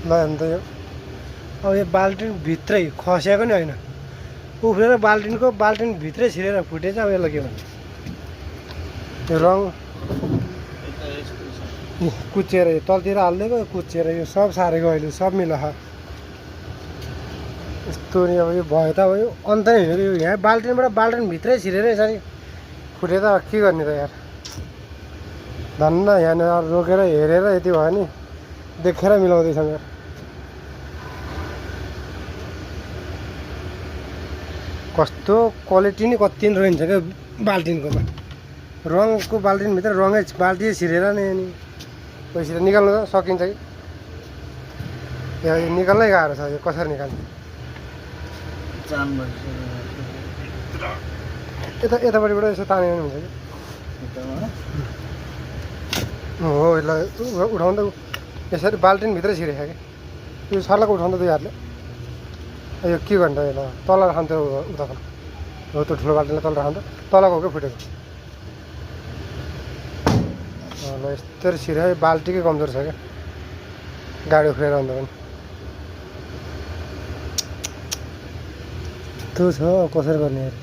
ल अन्त यो अब यो बाल्टिनभित्रै खसेको नि होइन, उफ्रेर बाल्टिनभित्रै छिरेर फुटेछ। अब यसलाई के भन्नु, यो रङ कुचेर यो तलतिर हालिदिएको, कुचेर यो सब सारेको, अहिले सब मिलाहा यस्तो नि। अब यो भयो त अब यो अन्त नै होइन, यो यहाँ बाल्टिनभित्रै छिरेर यसरी फुटे त के गर्ने त यार। धन्न यहाँनिर रोकेर हेरेर यति भयो नि, देखेर मिलाउँदैछ मेरो। कस्तो क्वालिटी नि कति नि रहन्छ क्या बाल्टिनकोमा। रङको बाल्टिनभित्र रङै बाल्टी छिरेर नि अनि पैसा निकाल्नु त सकिन्छ कि यो निकाल्नै गाह्रो छ। यो कसरी निकाल्ने? यतापट्टिबाट यसो तान्यो भने हुन्छ कि हो। यसलाई उठाउँदा यसरी बाल्टिनभित्रै छिरेको कि यो सर्लाको उठाउँदा दुई हातले। यो के गर्नु त? यसलाई तल राख्नु उता हो, त्यो ठुलो बाल्टिनलाई तल राख्नु त तलको हो क्या फुटेको। ल यस्तरी छिर्यो। बाल्टीकै कमजोर छ क्या, गाडी उफ्रेर अन्त पनि त्यो छ। कसरी गर्ने यार?